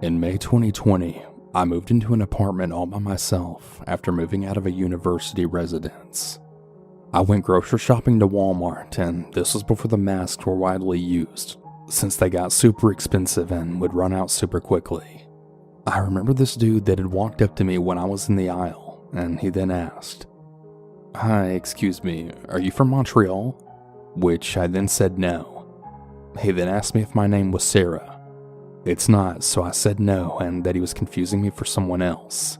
In May 2020, I moved into an apartment all by myself after moving out of a university residence. I went grocery shopping to Walmart, and this was before the masks were widely used, since they got super expensive and would run out super quickly. I remember this dude that had walked up to me when I was in the aisle, and he then asked, "Hi, excuse me, are you from Montreal?" Which I then said no. He then asked me if my name was Sarah. It's not, so I said no, and that he was confusing me for someone else.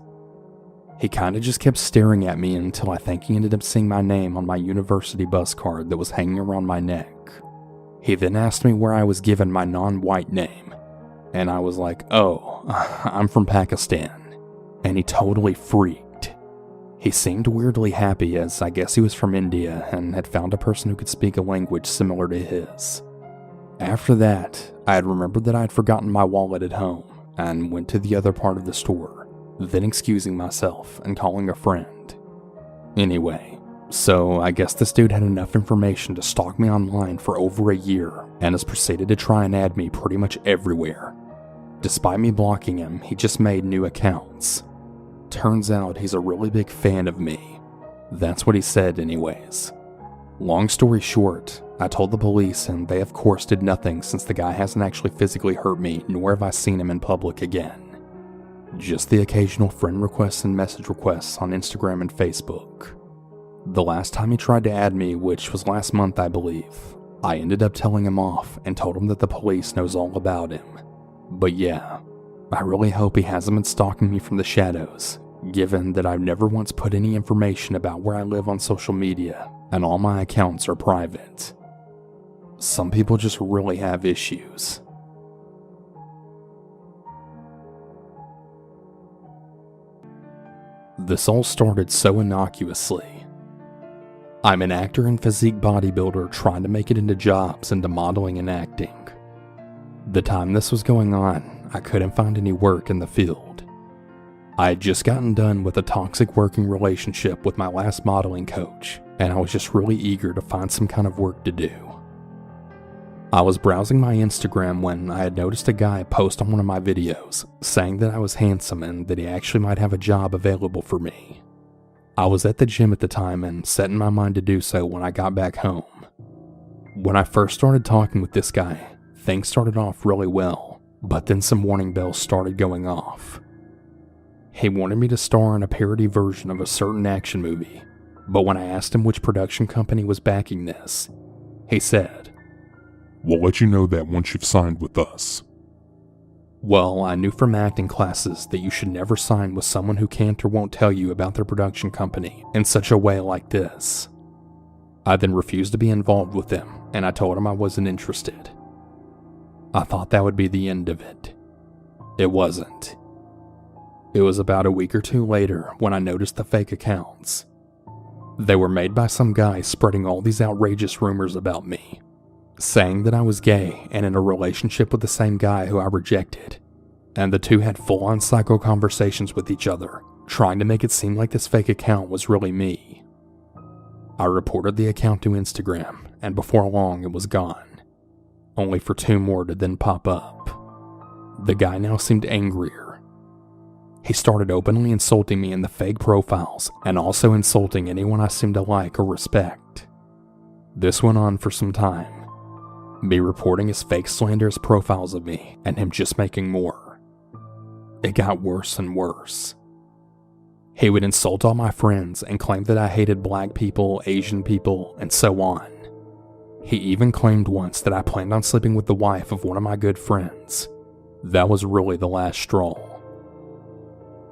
He kinda just kept staring at me until I think he ended up seeing my name on my university bus card that was hanging around my neck. He then asked me where I was given my non-white name, and I was like, "Oh, I'm from Pakistan," and he totally freaked. He seemed weirdly happy, as I guess he was from India and had found a person who could speak a language similar to his. After that, I had remembered that I had forgotten my wallet at home and went to the other part of the store, then excusing myself and calling a friend. Anyway, so I guess this dude had enough information to stalk me online for over a year and has proceeded to try and add me pretty much everywhere. Despite me blocking him, he just made new accounts. Turns out he's a really big fan of me. That's what he said anyways. Long story short, I told the police, and they of course did nothing since the guy hasn't actually physically hurt me, nor have I seen him in public again. Just the occasional friend requests and message requests on Instagram and Facebook. The last time he tried to add me, which was last month I believe, I ended up telling him off and told him that the police knows all about him. But yeah, I really hope he hasn't been stalking me from the shadows, given that I've never once put any information about where I live on social media, and all my accounts are private. Some people just really have issues. This all started so innocuously. I'm an actor and physique bodybuilder trying to make it into jobs into modeling and acting. The time this was going on, I couldn't find any work in the field. I had just gotten done with a toxic working relationship with my last modeling coach, and I was just really eager to find some kind of work to do. I was browsing my Instagram when I had noticed a guy post on one of my videos saying that I was handsome and that he actually might have a job available for me. I was at the gym at the time and set in my mind to do so when I got back home. When I first started talking with this guy, things started off really well, but then some warning bells started going off. He wanted me to star in a parody version of a certain action movie, but when I asked him which production company was backing this, he said, "We'll let you know that once you've signed with us." Well, I knew from acting classes that you should never sign with someone who can't or won't tell you about their production company in such a way like this. I then refused to be involved with them, and I told him I wasn't interested. I thought that would be the end of it. It wasn't. It was about a week or two later when I noticed the fake accounts. They were made by some guy spreading all these outrageous rumors about me, saying that I was gay and in a relationship with the same guy who I rejected, and the two had full-on psycho conversations with each other, trying to make it seem like this fake account was really me. I reported the account to Instagram, and before long it was gone, only for 2 more to then pop up. The guy now seemed angrier. He started openly insulting me in the fake profiles, and also insulting anyone I seemed to like or respect. This went on for some time, me reporting his fake slanderous profiles of me, and him just making more. It got worse and worse. He would insult all my friends and claim that I hated black people, Asian people, and so on. He even claimed once that I planned on sleeping with the wife of one of my good friends. That was really the last straw.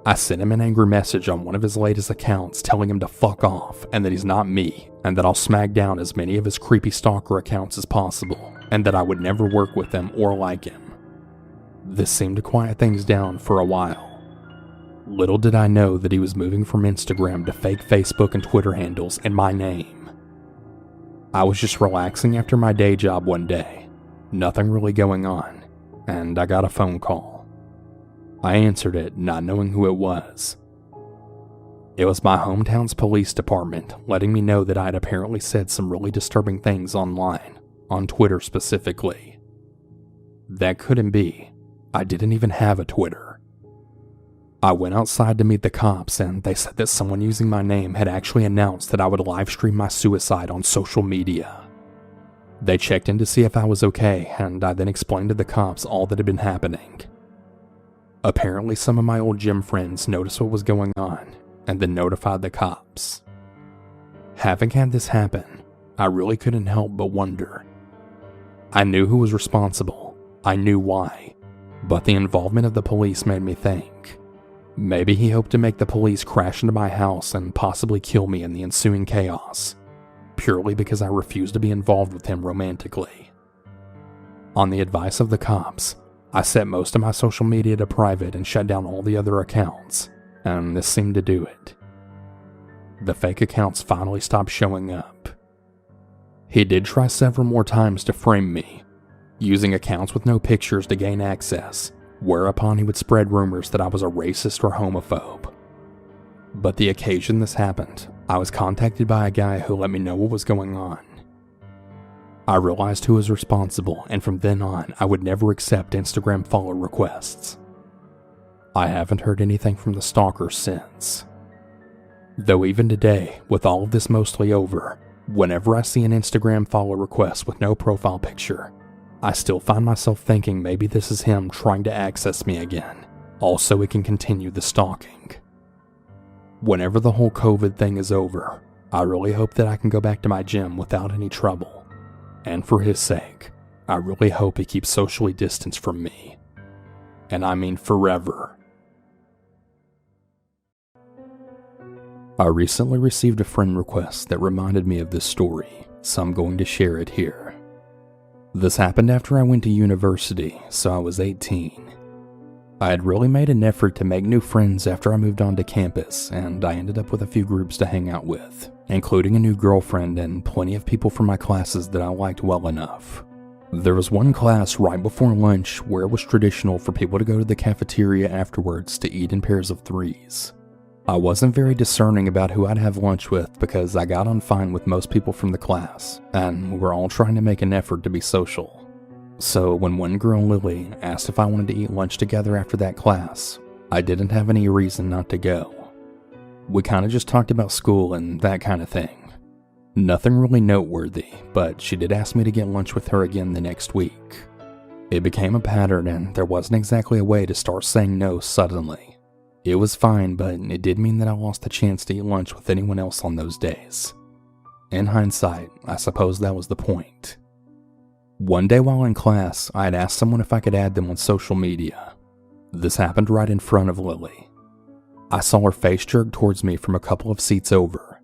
I sent him an angry message on one of his latest accounts telling him to fuck off and that he's not me, and that I'll smack down as many of his creepy stalker accounts as possible, and that I would never work with him or like him. This seemed to quiet things down for a while. Little did I know that he was moving from Instagram to fake Facebook and Twitter handles in my name. I was just relaxing after my day job one day, nothing really going on, and I got a phone call. I answered it, not knowing who it was. It was my hometown's police department letting me know that I had apparently said some really disturbing things online, on Twitter specifically. That couldn't be, I didn't even have a Twitter. I went outside to meet the cops, and they said that someone using my name had actually announced that I would live stream my suicide on social media. They checked in to see if I was okay, and I then explained to the cops all that had been happening. Apparently, some of my old gym friends noticed what was going on, and then notified the cops. Having had this happen, I really couldn't help but wonder. I knew who was responsible, I knew why, but the involvement of the police made me think. Maybe he hoped to make the police crash into my house and possibly kill me in the ensuing chaos, purely because I refused to be involved with him romantically. On the advice of the cops, I set most of my social media to private and shut down all the other accounts, and this seemed to do it. The fake accounts finally stopped showing up. He did try several more times to frame me, using accounts with no pictures to gain access, whereupon he would spread rumors that I was a racist or homophobe. But the occasion this happened, I was contacted by a guy who let me know what was going on. I realized who was responsible, and from then on, I would never accept Instagram follow requests. I haven't heard anything from the stalker since. Though even today, with all of this mostly over, whenever I see an Instagram follow request with no profile picture, I still find myself thinking maybe this is him trying to access me again, also he can continue the stalking. Whenever the whole COVID thing is over, I really hope that I can go back to my gym without any trouble. And for his sake, I really hope he keeps socially distanced from me. And I mean forever. I recently received a friend request that reminded me of this story, so I'm going to share it here. This happened after I went to university, so I was 18. I had really made an effort to make new friends after I moved onto campus, and I ended up with a few groups to hang out with, including a new girlfriend and plenty of people from my classes that I liked well enough. There was one class right before lunch where it was traditional for people to go to the cafeteria afterwards to eat in pairs of threes. I wasn't very discerning about who I'd have lunch with because I got on fine with most people from the class, and we were all trying to make an effort to be social. So when one girl, Lily, asked if I wanted to eat lunch together after that class, I didn't have any reason not to go. We kind of just talked about school and that kind of thing. Nothing really noteworthy, but she did ask me to get lunch with her again the next week. It became a pattern, and there wasn't exactly a way to start saying no suddenly. It was fine, but it did mean that I lost the chance to eat lunch with anyone else on those days. In hindsight, I suppose that was the point. One day while in class, I had asked someone if I could add them on social media. This happened right in front of Lily. I saw her face jerk towards me from a couple of seats over.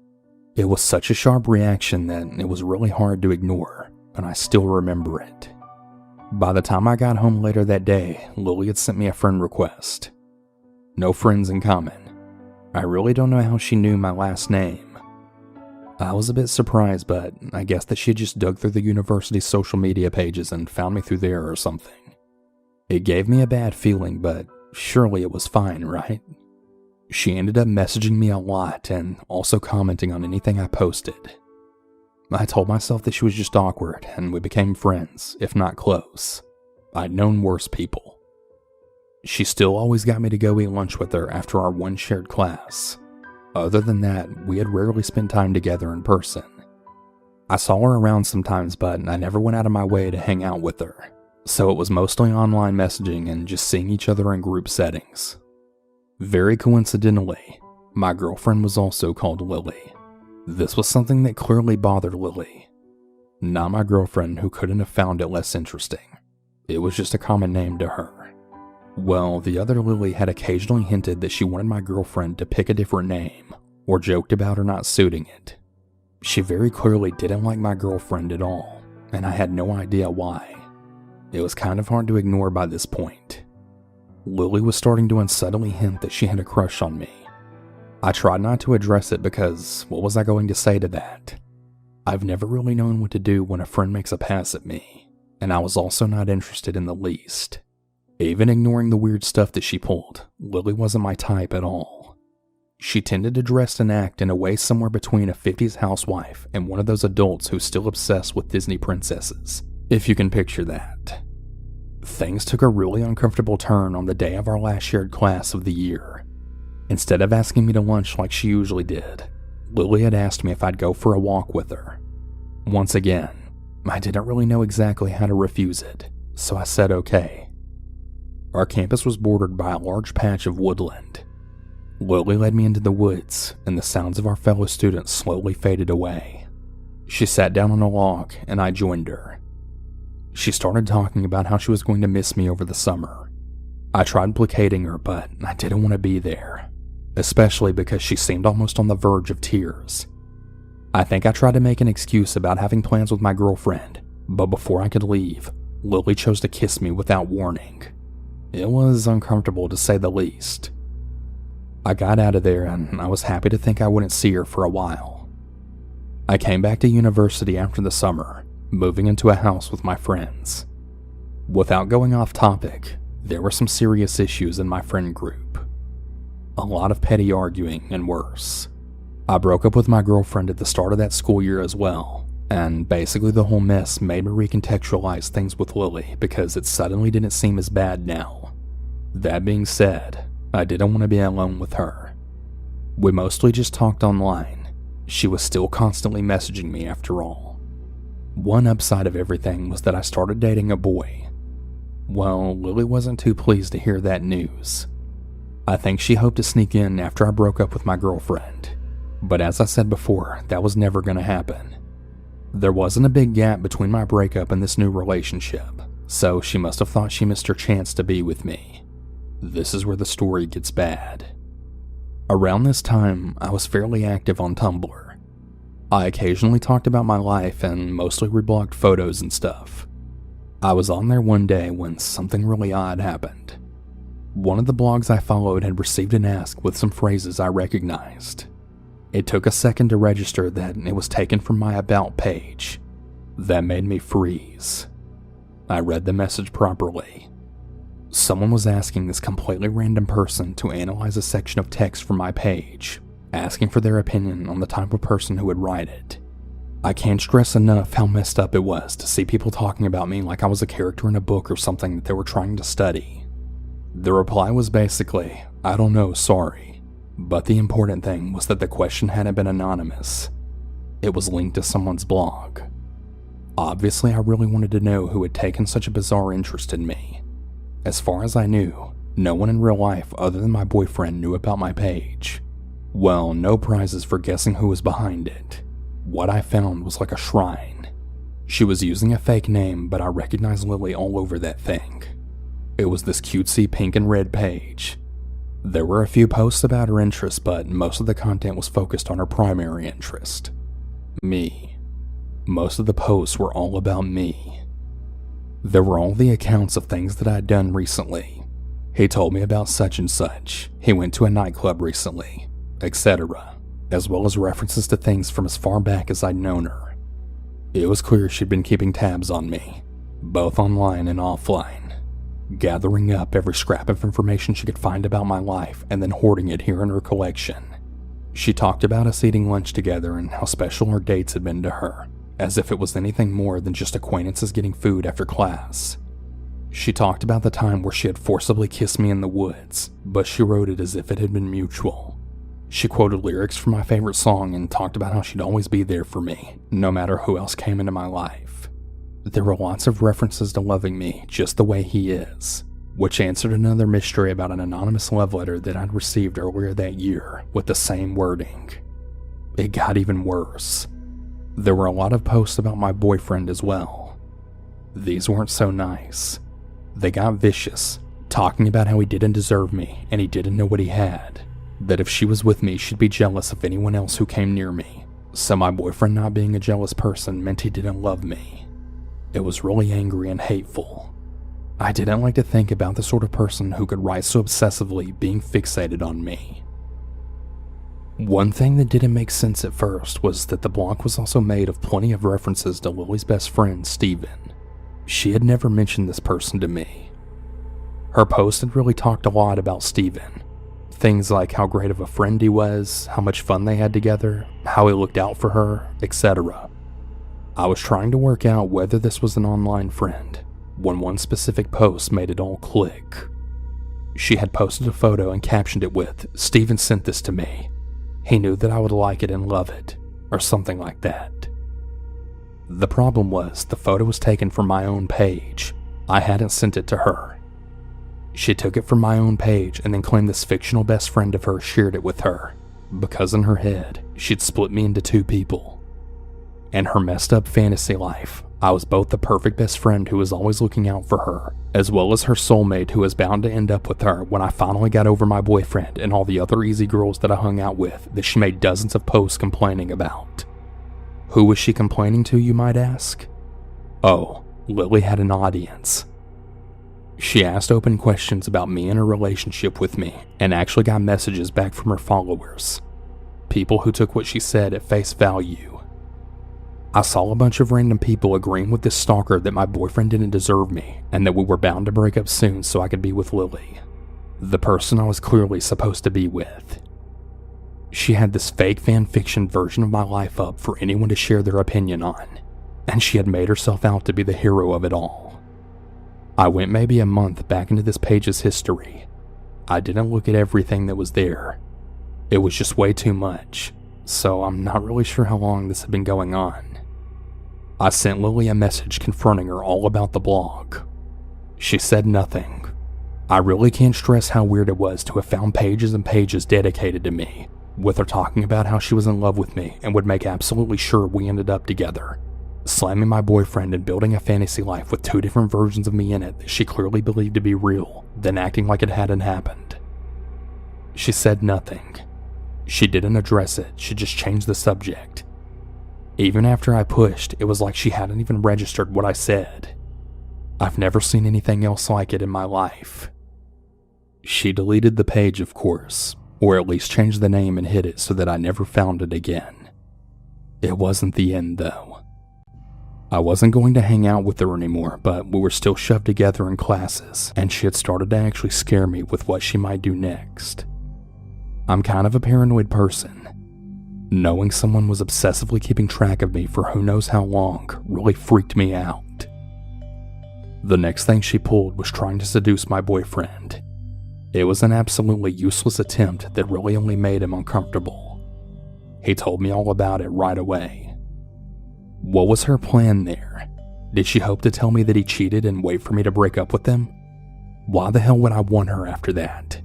It was such a sharp reaction that it was really hard to ignore, and I still remember it. By the time I got home later that day, Lily had sent me a friend request. No friends in common. I really don't know how she knew my last name. I was a bit surprised, but I guess that she had just dug through the university's social media pages and found me through there or something. It gave me a bad feeling, but surely it was fine, right? She ended up messaging me a lot and also commenting on anything I posted. I told myself that she was just awkward, and we became friends, if not close. I'd known worse people. She still always got me to go eat lunch with her after our one shared class. Other than that, we had rarely spent time together in person. I saw her around sometimes, but I never went out of my way to hang out with her, so it was mostly online messaging and just seeing each other in group settings. Very coincidentally, my girlfriend was also called Lily. This was something that clearly bothered Lily. Not my girlfriend, who couldn't have found it less interesting. It was just a common name to her. Well, the other Lily had occasionally hinted that she wanted my girlfriend to pick a different name, or joked about her not suiting it. She very clearly didn't like my girlfriend at all, and I had no idea why. It was kind of hard to ignore by this point. Lily was starting to unsettlingly hint that she had a crush on me. I tried not to address it because what was I going to say to that? I've never really known what to do when a friend makes a pass at me, and I was also not interested in the least. Even ignoring the weird stuff that she pulled, Lily wasn't my type at all. She tended to dress and act in a way somewhere between a 50s housewife and one of those adults who's still obsessed with Disney princesses, if you can picture that. Things took a really uncomfortable turn on the day of our last shared class of the year. Instead of asking me to lunch like she usually did, Lily had asked me if I'd go for a walk with her. Once again, I didn't really know exactly how to refuse it, so I said okay. Our campus was bordered by a large patch of woodland. Lily led me into the woods, and the sounds of our fellow students slowly faded away. She sat down on a log, and I joined her. She started talking about how she was going to miss me over the summer. I tried placating her, but I didn't want to be there, especially because she seemed almost on the verge of tears. I think I tried to make an excuse about having plans with my girlfriend, but before I could leave, Lily chose to kiss me without warning. It was uncomfortable to say the least. I got out of there, and I was happy to think I wouldn't see her for a while. I came back to university after the summer, moving into a house with my friends. Without going off topic, there were some serious issues in my friend group. A lot of petty arguing and worse. I broke up with my girlfriend at the start of that school year as well, and basically the whole mess made me recontextualize things with Lily because it suddenly didn't seem as bad now. That being said, I didn't want to be alone with her. We mostly just talked online. She was still constantly messaging me after all. One upside of everything was that I started dating a boy. Well, Lily wasn't too pleased to hear that news. I think she hoped to sneak in after I broke up with my girlfriend. But as I said before, that was never going to happen. There wasn't a big gap between my breakup and this new relationship, so she must have thought she missed her chance to be with me. This is where the story gets bad. Around this time, I was fairly active on Tumblr. I occasionally talked about my life and mostly reblogged photos and stuff. I was on there one day when something really odd happened. One of the blogs I followed had received an ask with some phrases I recognized. It took a second to register that it was taken from my About page. That made me freeze. I read the message properly. Someone was asking this completely random person to analyze a section of text from my page, asking for their opinion on the type of person who would write it. I can't stress enough how messed up it was to see people talking about me like I was a character in a book or something that they were trying to study. The reply was basically, I don't know, sorry. But the important thing was that the question hadn't been anonymous. It was linked to someone's blog. Obviously, I really wanted to know who had taken such a bizarre interest in me. As far as I knew, no one in real life other than my boyfriend knew about my page. Well, no prizes for guessing who was behind it. What I found was like a shrine. She was using a fake name, but I recognized Lily all over that thing. It was this cutesy pink and red page. There were a few posts about her interests, but most of the content was focused on her primary interest. Me. Most of the posts were all about me. There were all the accounts of things that I'd done recently. He told me about such and such, he went to a nightclub recently, etc., as well as references to things from as far back as I'd known her. It was clear she'd been keeping tabs on me, both online and offline, gathering up every scrap of information she could find about my life and then hoarding it here in her collection. She talked about us eating lunch together and how special our dates had been to her, as if it was anything more than just acquaintances getting food after class. She talked about the time where she had forcibly kissed me in the woods, but she wrote it as if it had been mutual. She quoted lyrics from my favorite song and talked about how she'd always be there for me, no matter who else came into my life. There were lots of references to loving me just the way he is, which answered another mystery about an anonymous love letter that I'd received earlier that year with the same wording. It got even worse. There were a lot of posts about my boyfriend as well. These weren't so nice. They got vicious, talking about how he didn't deserve me and he didn't know what he had, that if she was with me she'd be jealous of anyone else who came near me, so my boyfriend not being a jealous person meant he didn't love me. It was really angry and hateful. I didn't like to think about the sort of person who could write so obsessively being fixated on me. One thing that didn't make sense at first was that the blog was also made of plenty of references to Lily's best friend, Steven. She had never mentioned this person to me. Her post had really talked a lot about Steven. Things like how great of a friend he was, how much fun they had together, how he looked out for her, etc. I was trying to work out whether this was an online friend, when one specific post made it all click. She had posted a photo and captioned it with, "Steven sent this to me. He knew that I would like it and love it," or something like that. The problem was, the photo was taken from my own page. I hadn't sent it to her. She took it from my own page and then claimed this fictional best friend of hers shared it with her, because in her head, she'd split me into two people. In her messed up fantasy life, I was both the perfect best friend who was always looking out for her, as well as her soulmate who was bound to end up with her when I finally got over my boyfriend and all the other easy girls that I hung out with that she made dozens of posts complaining about. Who was she complaining to, you might ask? Oh, Lily had an audience. She asked open questions about me and her relationship with me, and actually got messages back from her followers. People who took what she said at face value. I saw a bunch of random people agreeing with this stalker that my boyfriend didn't deserve me, and that we were bound to break up soon so I could be with Lily, the person I was clearly supposed to be with. She had this fake fanfiction version of my life up for anyone to share their opinion on, and she had made herself out to be the hero of it all. I went maybe a month back into this page's history. I didn't look at everything that was there. It was just way too much, so I'm not really sure how long this had been going on. I sent Lily a message confronting her all about the blog. She said nothing. I really can't stress how weird it was to have found pages and pages dedicated to me, with her talking about how she was in love with me and would make absolutely sure we ended up together, slamming my boyfriend and building a fantasy life with two different versions of me in it that she clearly believed to be real, then acting like it hadn't happened. She said nothing. She didn't address it, she just changed the subject. Even after I pushed, it was like she hadn't even registered what I said. I've never seen anything else like it in my life. She deleted the page, of course, or at least changed the name and hid it so that I never found it again. It wasn't the end, though. I wasn't going to hang out with her anymore, but we were still shoved together in classes, and she had started to actually scare me with what she might do next. I'm kind of a paranoid person. Knowing someone was obsessively keeping track of me for who knows how long really freaked me out. The next thing she pulled was trying to seduce my boyfriend. It was an absolutely useless attempt that really only made him uncomfortable. He told me all about it right away. What was her plan there? Did she hope to tell me that he cheated and wait for me to break up with him? Why the hell would I want her after that?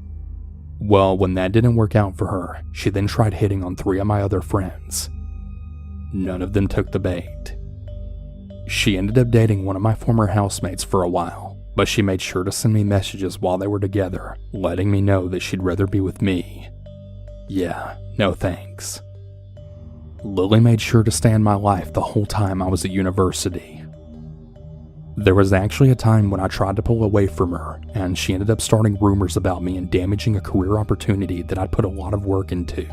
Well, when that didn't work out for her, she then tried hitting on 3 of my other friends. None of them took the bait. She ended up dating one of my former housemates for a while, but she made sure to send me messages while they were together, letting me know that she'd rather be with me. Yeah, no thanks. Lily made sure to stay in my life the whole time I was at university. There was actually a time when I tried to pull away from her, and she ended up starting rumors about me and damaging a career opportunity that I'd put a lot of work into.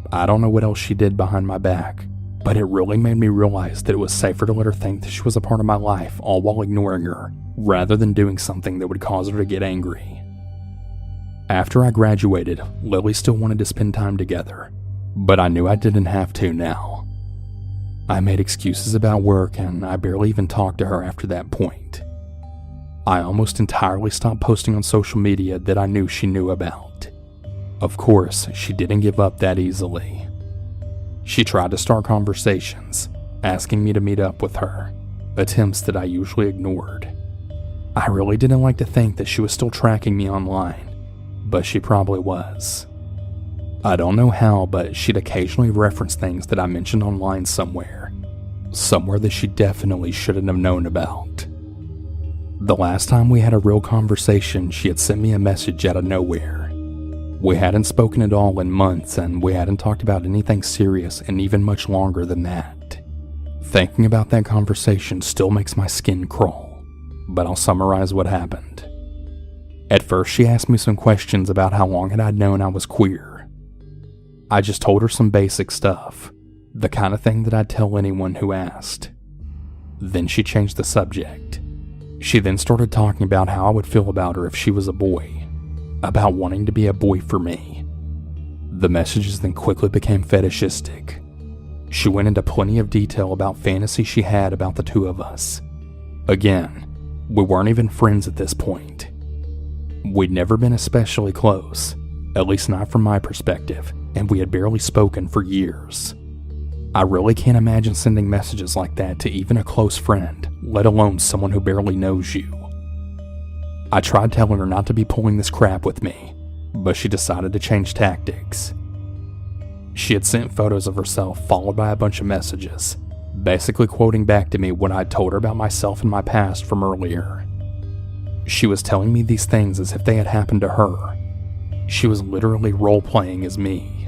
I don't know what else she did behind my back, but it really made me realize that it was safer to let her think that she was a part of my life, all while ignoring her, rather than doing something that would cause her to get angry. After I graduated, Lily still wanted to spend time together, but I knew I didn't have to now. I made excuses about work, and I barely even talked to her after that point. I almost entirely stopped posting on social media that I knew she knew about. Of course, she didn't give up that easily. She tried to start conversations, asking me to meet up with her, attempts that I usually ignored. I really didn't like to think that she was still tracking me online, but she probably was. I don't know how, but she'd occasionally reference things that I mentioned online somewhere that she definitely shouldn't have known about. The last time we had a real conversation, she had sent me a message out of nowhere. We hadn't spoken at all in months, and we hadn't talked about anything serious in even much longer than that. Thinking about that conversation still makes my skin crawl, but I'll summarize what happened. At first, she asked me some questions about how long had I known I was queer. I just told her some basic stuff, the kind of thing that I'd tell anyone who asked. Then she changed the subject. She then started talking about how I would feel about her if she was a boy, about wanting to be a boy for me. The messages then quickly became fetishistic. She went into plenty of detail about fantasies she had about the two of us. Again, We weren't even friends at this point. We'd never been especially close, at least not from my perspective, and we had barely spoken for years. I really can't imagine sending messages like that to even a close friend, let alone someone who barely knows you. I tried telling her not to be pulling this crap with me, but she decided to change tactics. She had sent photos of herself followed by a bunch of messages, basically quoting back to me what I'd told her about myself and my past from earlier. She was telling me these things as if they had happened to her. She was literally role-playing as me.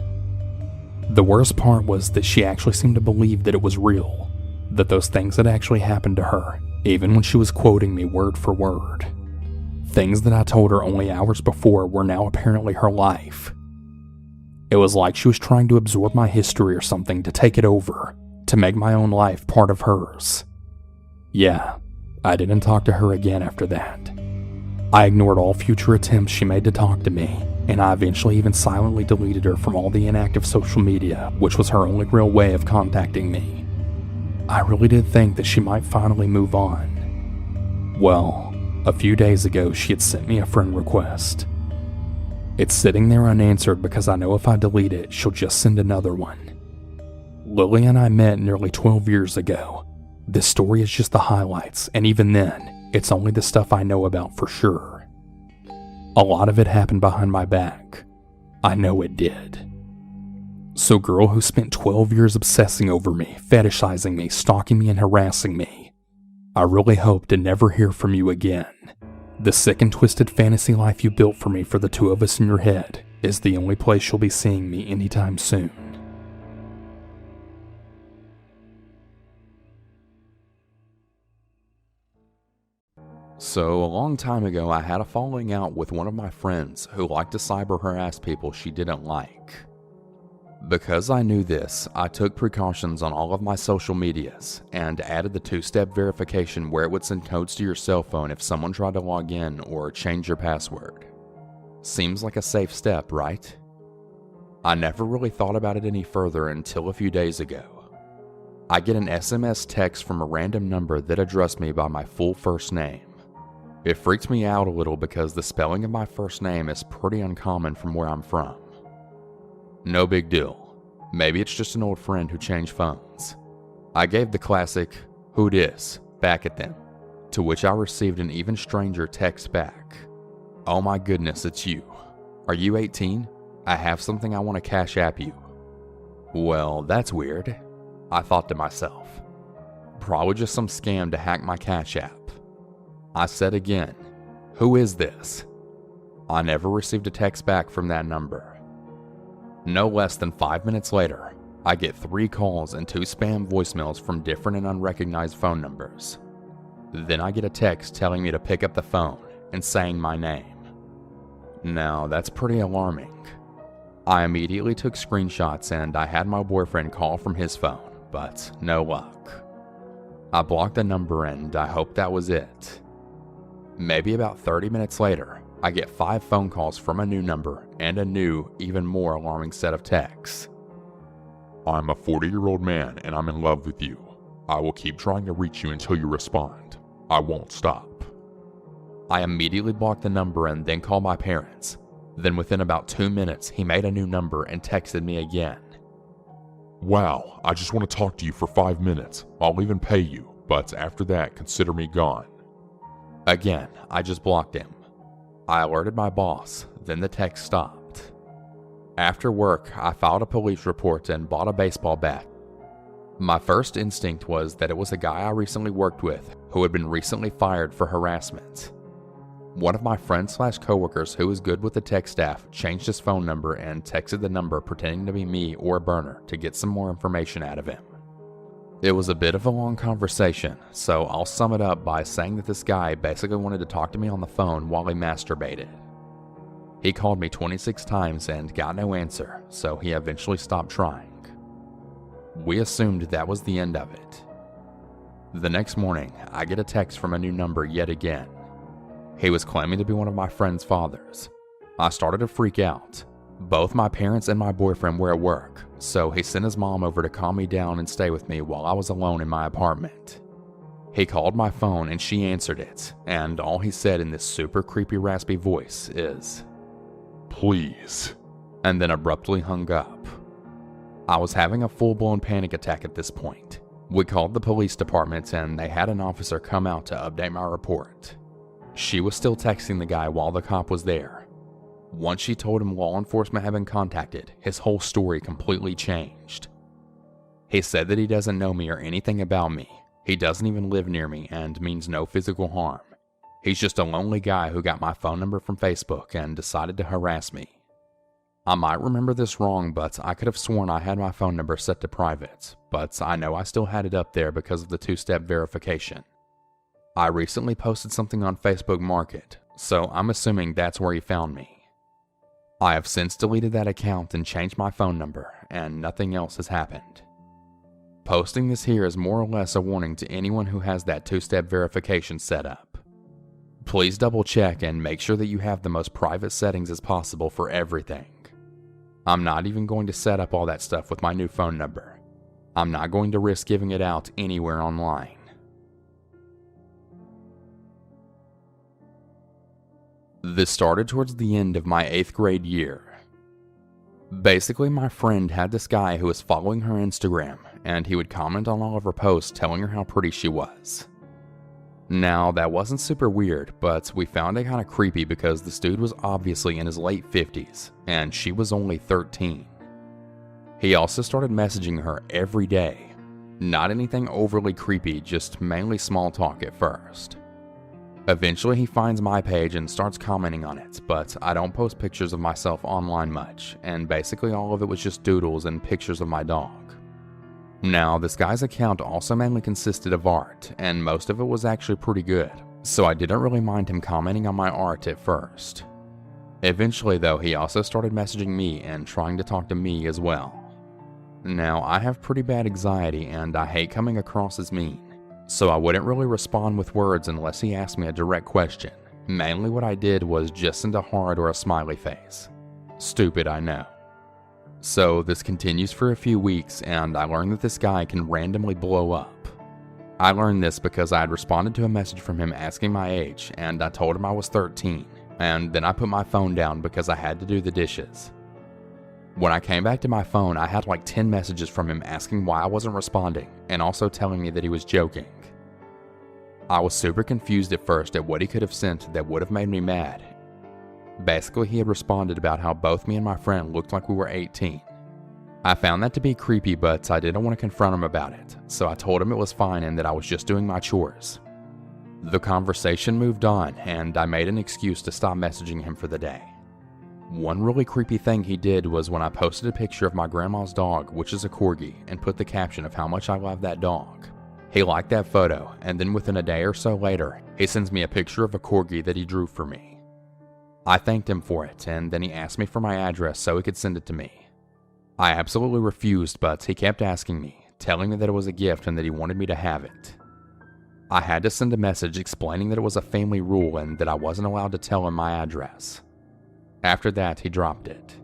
The worst part was that she actually seemed to believe that it was real, that those things had actually happened to her, even when she was quoting me word for word. Things that I told her only hours before were now apparently her life. It was like she was trying to absorb my history or something to take it over, to make my own life part of hers. Yeah, I didn't talk to her again after that. I ignored all future attempts she made to talk to me, and I eventually even silently deleted her from all the inactive social media, which was her only real way of contacting me. I really did think that she might finally move on. Well, a few days ago she had sent me a friend request. It's sitting there unanswered because I know if I delete it, she'll just send another one. Lily and I met nearly 12 years ago. This story is just the highlights, and even then, it's only the stuff I know about for sure. A lot of it happened behind my back. I know it did. So girl who spent 12 years obsessing over me, fetishizing me, stalking me, and harassing me, I really hope to never hear from you again. The sick and twisted fantasy life you built for me for the two of us in your head is the only place you'll be seeing me anytime soon. So, a long time ago, I had a falling out with one of my friends who liked to cyber harass people she didn't like. Because I knew this, I took precautions on all of my social medias and added the two-step verification where it would send codes to your cell phone if someone tried to log in or change your password. Seems like a safe step, right? I never really thought about it any further until a few days ago. I get an SMS text from a random number that addressed me by my full first name. It freaks me out a little because the spelling of my first name is pretty uncommon from where I'm from. No big deal. Maybe it's just an old friend who changed phones. I gave the classic, "Who dis?" back at them, to which I received an even stranger text back. "Oh my goodness, it's you. Are you 18? I have something I want to cash app you." Well, that's weird, I thought to myself. Probably just some scam to hack my cash app. I said again, "Who is this?" I never received a text back from that number. No less than 5 minutes later, I get 3 calls and 2 spam voicemails from different and unrecognized phone numbers. Then I get a text telling me to pick up the phone and saying my name. Now, that's pretty alarming. I immediately took screenshots and I had my boyfriend call from his phone, but no luck. I blocked the number and I hoped that was it. Maybe about 30 minutes later, I get 5 phone calls from a new number and a new, even more alarming set of texts. "I'm a 40-year-old man and I'm in love with you. I will keep trying to reach you until you respond. I won't stop." I immediately blocked the number and then called my parents. Then within about 2 minutes, he made a new number and texted me again. "Wow, I just want to talk to you for 5 minutes. I'll even pay you, but after that, consider me gone." Again, I just blocked him. I alerted my boss, then the text stopped. After work, I filed a police report and bought a baseball bat. My first instinct was that it was a guy I recently worked with who had been recently fired for harassment. One of my friends/coworkers who was good with the tech staff changed his phone number and texted the number pretending to be me or a burner to get some more information out of him. It was a bit of a long conversation, so I'll sum it up by saying that this guy basically wanted to talk to me on the phone while he masturbated. He called me 26 times and got no answer, so he eventually stopped trying. We assumed that was the end of it. The next morning, I get a text from a new number yet again. He was claiming to be one of my friend's fathers. I started to freak out. Both my parents and my boyfriend were at work, so he sent his mom over to calm me down and stay with me while I was alone in my apartment. He called my phone and she answered it, and all he said in this super creepy raspy voice is, "Please." and then abruptly hung up. I was having a full-blown panic attack at this point. We called the police department and they had an officer come out to update my report. She was still texting the guy while the cop was there. Once she told him law enforcement had been contacted, his whole story completely changed. He said that he doesn't know me or anything about me. He doesn't even live near me and means no physical harm. He's just a lonely guy who got my phone number from Facebook and decided to harass me. I might remember this wrong, but I could have sworn I had my phone number set to private, but I know I still had it up there because of the two-step verification. I recently posted something on Facebook Market, so I'm assuming that's where he found me. I have since deleted that account and changed my phone number, and nothing else has happened. Posting this here is more or less a warning to anyone who has that two-step verification set up. Please double check and make sure that you have the most private settings as possible for everything. I'm not even going to set up all that stuff with my new phone number. I'm not going to risk giving it out anywhere online. This started towards the end of my 8th grade year. Basically, my friend had this guy who was following her Instagram, and he would comment on all of her posts telling her how pretty she was. Now, that wasn't super weird, but we found it kind of creepy because this dude was obviously in his late 50s, and she was only 13. He also started messaging her every day. Not anything overly creepy, just mainly small talk at first. Eventually he finds my page and starts commenting on it, but I don't post pictures of myself online much, and basically all of it was just doodles and pictures of my dog. Now, this guy's account also mainly consisted of art, and most of it was actually pretty good, so I didn't really mind him commenting on my art at first. Eventually though, he also started messaging me and trying to talk to me as well. Now, I have pretty bad anxiety and I hate coming across as mean, so I wouldn't really respond with words unless he asked me a direct question. Mainly what I did was just send a heart or a smiley face. Stupid, I know. So this continues for a few weeks and I learned that this guy can randomly blow up. I learned this because I had responded to a message from him asking my age and I told him I was 13, and then I put my phone down because I had to do the dishes. When I came back to my phone, I had like 10 messages from him asking why I wasn't responding and also telling me that he was joking. I was super confused at first at what he could have sent that would have made me mad. Basically, he had responded about how both me and my friend looked like we were 18. I found that to be creepy, but I didn't want to confront him about it, so I told him it was fine and that I was just doing my chores. The conversation moved on, and I made an excuse to stop messaging him for the day. One really creepy thing he did was when I posted a picture of my grandma's dog, which is a corgi, and put the caption of how much I love that dog. He liked that photo, and then within a day or so later, he sends me a picture of a corgi that he drew for me. I thanked him for it, and then he asked me for my address so he could send it to me. I absolutely refused, but he kept asking me, telling me that it was a gift and that he wanted me to have it. I had to send a message explaining that it was a family rule and that I wasn't allowed to tell him my address. After that, he dropped it.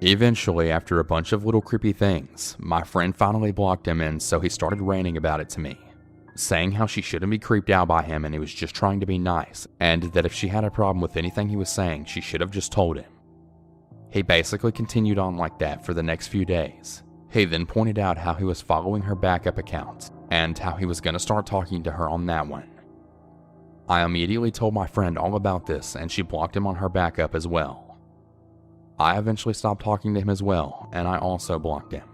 Eventually, after a bunch of little creepy things, my friend finally blocked him, and so he started ranting about it to me, saying how she shouldn't be creeped out by him and he was just trying to be nice, and that if she had a problem with anything he was saying, she should have just told him. He basically continued on like that for the next few days. He then pointed out how he was following her backup account, and how he was going to start talking to her on that one. I immediately told my friend all about this, and she blocked him on her backup as well. I eventually stopped talking to him as well, and I also blocked him.